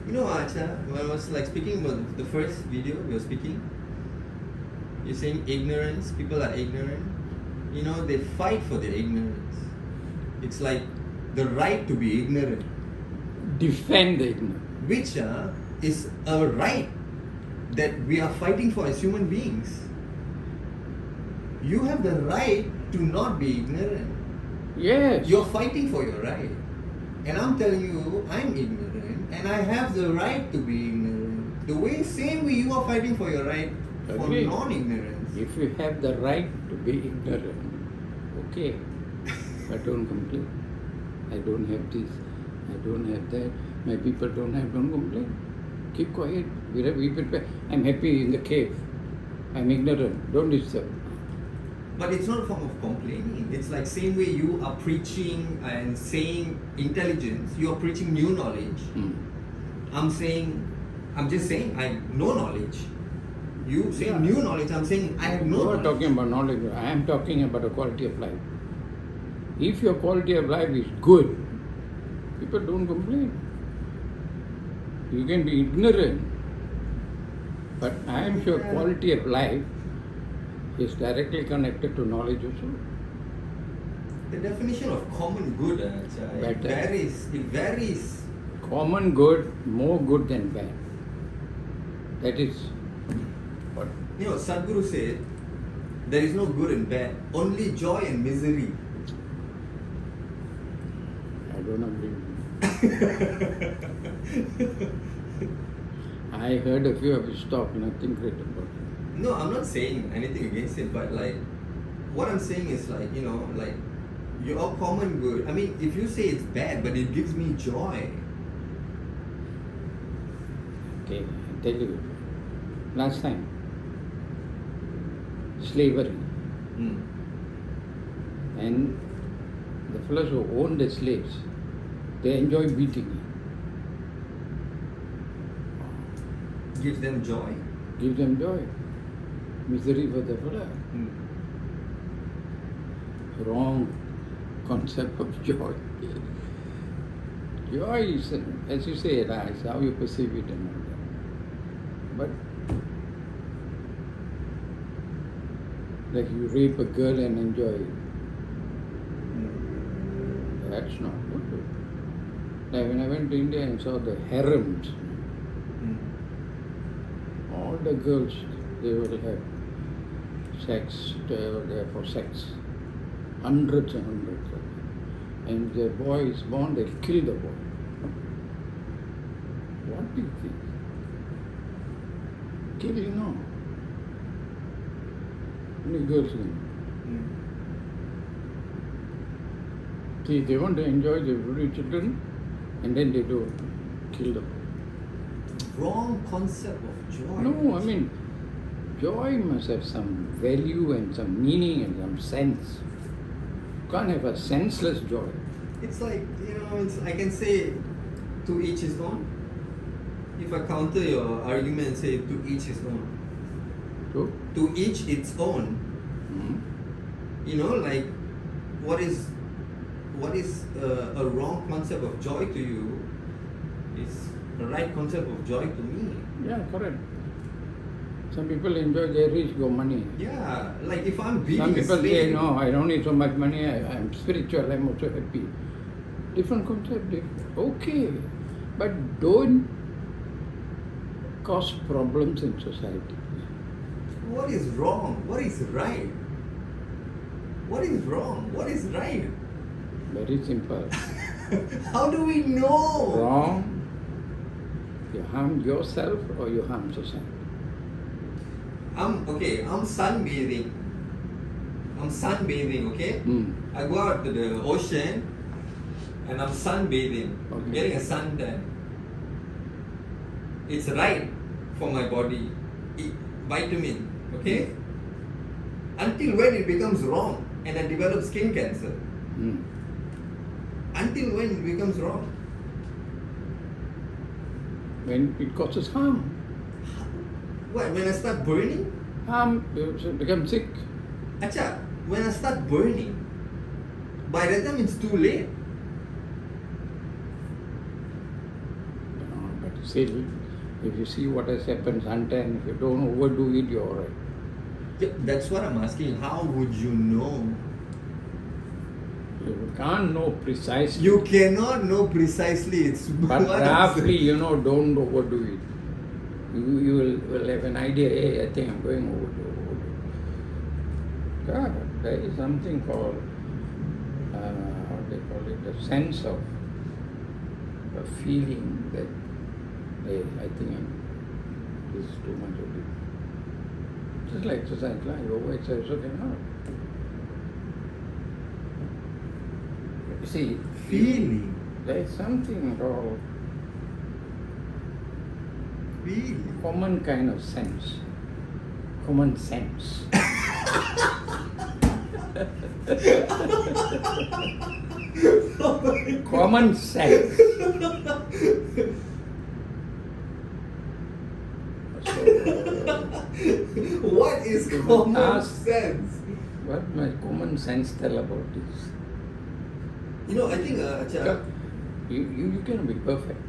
You know, Acha, when I was like speaking about the first video we were speaking, you're saying ignorance, people are ignorant. You know, they fight for their ignorance. It's like the right to be ignorant. Defend the ignorant. Which is a right that we are fighting for as human beings. You have the right to not be ignorant. Yes. You're fighting for your right. And I'm telling you, I'm ignorant and I have the right to be ignorant. The same way you are fighting for your right for Agree. non-ignorance. If you have the right to be ignorant, okay, but don't complain. I don't have this, I don't have that, my people don't complain. Keep quiet. We prepare. I'm happy in the cave. I'm ignorant. Don't disturb. But it's not a form of complaining. It's like same way you are preaching and saying intelligence, you are preaching new knowledge. I'm just saying I have no knowledge. You say new knowledge, I'm saying I have no knowledge. You are talking about knowledge. I am talking about the quality of life. If your quality of life is good, people don't complain. You can be ignorant, but I am sure quality of life is directly connected to knowledge also. The definition of common good it varies. Common good, more good than bad. That is what. You know, Sadhguru said, there is no good and bad, only joy and misery. I don't agree. I heard a few of his talk, nothing great about it. No, I'm not saying anything against it, but like, what I'm saying is like, you know, like, your common good. I mean, if you say it's bad, but it gives me joy. Okay, I tell you, last time, slavery. And the fellows who owned the slaves, they enjoy beating you. Gives them joy. Give them joy. Misery for the fellow. Wrong concept of joy. Joy is, as you say, it's how you perceive it and all that. But like you rape a girl and enjoy it. That's not good. Like when I went to India and saw the harems, all the girls, they will have sex, they were there for sex. Hundreds and hundreds of them. And the boy is born, they'll kill the boy. What do you think? Killing, no. Only girls can. See, they want to enjoy the very children, and then they do kill the boy. Wrong concept of joy. No, I mean, joy must have some value and some meaning and some sense. You can't have a senseless joy. It's like, you know, I can say to each his own. If I counter your argument and say to each his own. To each its own. You know, like what is a wrong concept of joy to you is the right concept of joy to me. Yeah, correct. Some people enjoy their rich, go money. Yeah, like if I'm being Some people slave, say, no, I don't need so much money, I'm spiritual, I'm also happy. Different concept, okay. But don't cause problems in society. What is wrong? What is right? What is wrong? What is right? Very simple. How do we know? Wrong, you harm yourself or you harm society. I'm sunbathing. Okay? I go out to the ocean and I'm sunbathing. Okay. I'm getting a suntan. It's right for my body. Eat vitamin. Okay? Until when it becomes wrong and I develop skin cancer. Until when it becomes wrong? When it causes harm. What, when I start burning? Harm, you become sick. Acha, when I start burning, by that time it's too late. No, but still, if you see what has happened sometimes, if you don't overdo it, you're alright. Yeah, that's what I'm asking. How would you know? You can't know precisely. You cannot know precisely. It's But what I'm roughly, saying. don't overdo it. You will have an idea, hey, I think I'm going overdo. Yeah, there is something called, what they call it, the sense of a feeling that, hey, I think this is too much of it. Just like exercise, like over exercise, okay, no. You see, Feeling. there is something called Feeling. common kind of sense. Common sense. Common sense. What is common ask- sense? What my common sense tell about this? I think You can be perfect,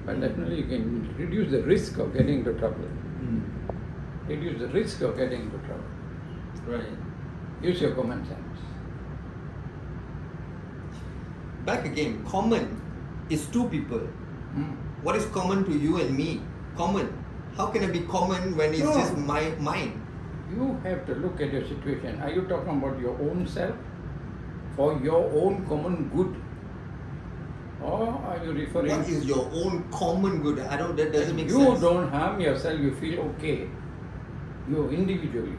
but definitely you can reduce the risk of getting into trouble. Reduce the risk of getting into trouble. Right. Use your common sense. Back again, common is two people. Hmm. What is common to you and me? Common. How can it be common when it's No. just mine? You have to look at your situation. Are you talking about your own self? For your own common good? Or are you referring What is your own common good? That doesn't make you sense. don't harm yourself, you feel okay. You individually.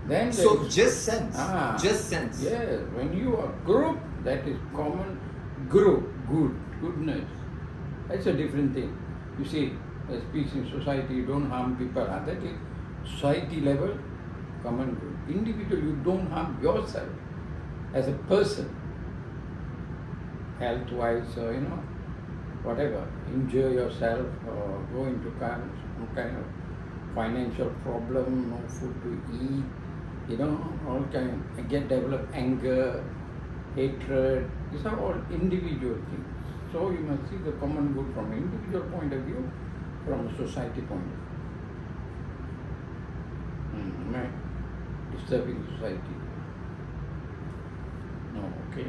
Then there So is- just sense. Ah, Just sense. Yes, when you are group, that is common group, goodness. That's a different thing. You see, as peace in society, you don't harm people. That is society level, common good. Individual, you don't harm yourself as a person, health-wise, or whatever. Injure yourself or go into some kind of financial problem, no food to eat, all kind. Develop anger, hatred. These are all individual things. So you must see the common good from an individual point of view, from a society point of view. Am I disturbing society? No, okay.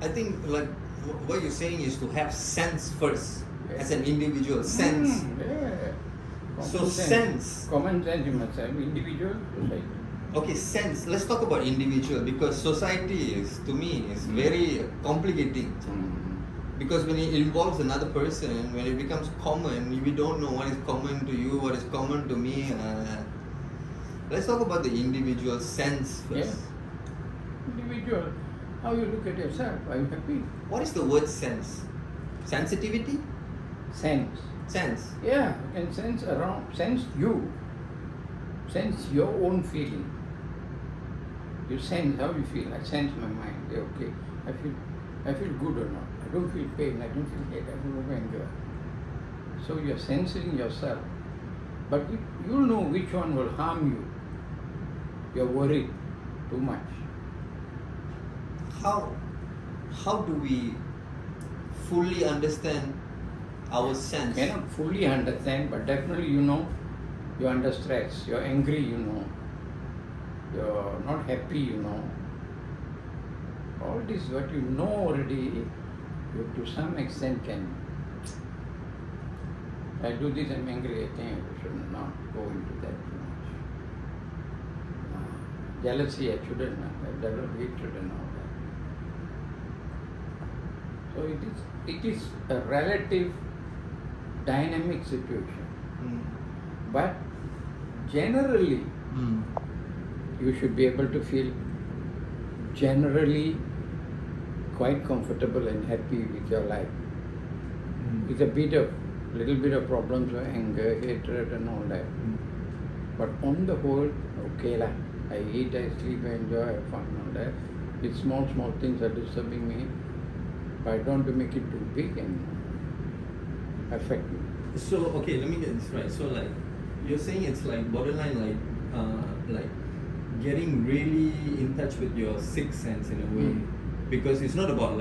I think what you're saying is to have sense first Yes. as an individual. Sense. Yeah. So Common sense. Common sense you must have, individual, society. Okay, sense. Let's talk about individual because society is, to me, is very complicating. Because when it involves another person, when it becomes common, we don't know what is common to you, what is common to me. Let's talk about the individual sense first. Yes. Individual. How you look at yourself? Are you happy? What is the word sense? Sensitivity? Sense. Sense. Yeah, you can sense around, sense you. Sense your own feeling. You sense how you feel. I sense my mind. Yeah, okay. I feel good or not. I don't feel pain. I don't feel hate. I don't feel anger. So you're sensing yourself. But you know which one will harm you. You're worried too much. How do we fully understand our sense? Cannot fully understand, but definitely you're under stress, you're angry, you're not happy, All this what you know already, you to some extent can. I do this, I'm angry, I think I should not go into that too much. Jealousy, I shouldn't, I develop hatred and all that. So it is a relative dynamic situation. But generally, you should be able to feel generally quite comfortable and happy with your life. With a little bit of problems of anger, hatred and all that. But on the whole, okay lah. I eat, I sleep, I enjoy, I have fun and all that. With small things are disturbing me. But I don't want to make it too big and affect me. So okay, let me get this right. So you're saying it's like borderline like getting really in touch with your sixth sense in a way, because it's not about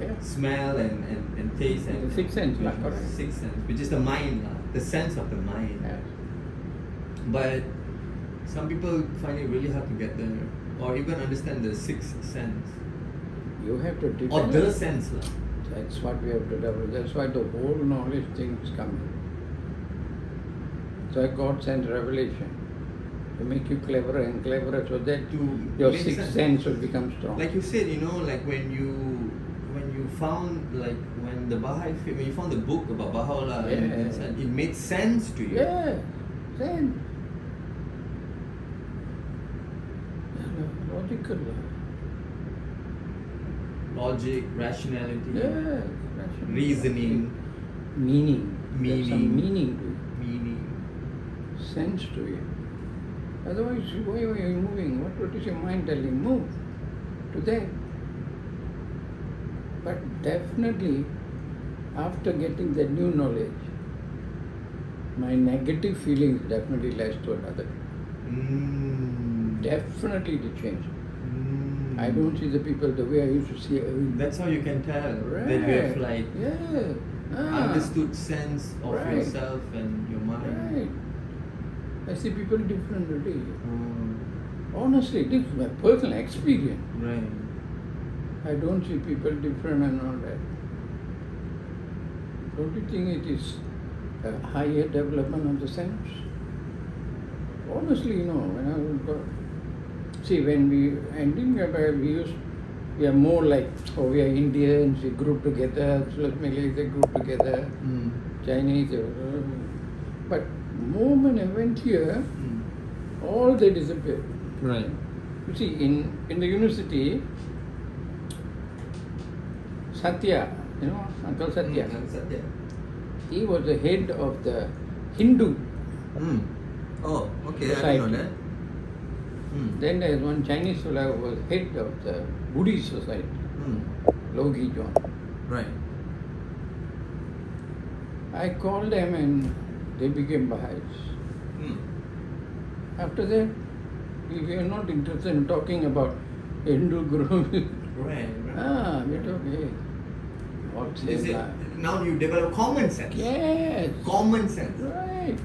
Yeah. smell and taste and The sixth sense, and correct. sixth sense, which is the mind, the sense of the mind. Yes. But some people find it really hard to get there, or even understand the sixth sense, You have to or develop. the sense. That's what we have to develop. That's why the whole knowledge thing is coming. So God sends revelation to make you cleverer and cleverer so that To your make sixth sense will become strong. Like you said, like when you found, like when the Baha'i, when you found the book about Baha'u'llah, and it made sense to you. Yeah, sense. Logical. Logic, rationality, Yeah, reasoning, meaning. There's some meaning to it. meaning. Sense to it. Otherwise, why are you moving? What is your mind telling? Move to that. But definitely, after getting the new knowledge, my negative feelings definitely less toward other people. Definitely they changed. I don't see the people the way I used to see everything. That's how you can tell Right. that you have like Yeah. understood sense of Right. yourself and your mind. Right. I see people differently. Honestly, this is my personal experience. Right. I don't see people different and all that. Don't you think it is a higher development of the sense? Honestly, when I was when we are more like, we are Indians, we group together, Malays, they group together, Chinese, but moment I went here, all they disappeared. Right. You see, in the university, Satya, Uncle Satya, Satya. he was the head of the Hindu Oh, okay. I society. didn't know that. Then there is one Chinese fellow who was head of the Buddhist society, Logi John. Right. I called them and they became Baha'is. After that, we are not interested in talking about Hindu guru. Right. We're talking. What Is says it, that? now you develop common sense. Yes. Common sense. Right.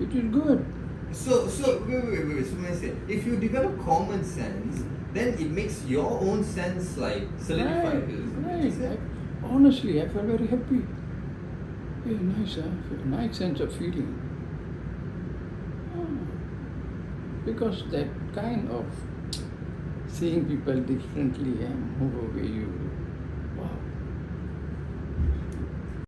It is good. So wait. So when I say, if you develop common sense, then it makes your own sense like solidified. Right. Honestly, I felt very happy. Yeah, nice, nice sense of feeling. Because that kind of seeing people differently and move away, you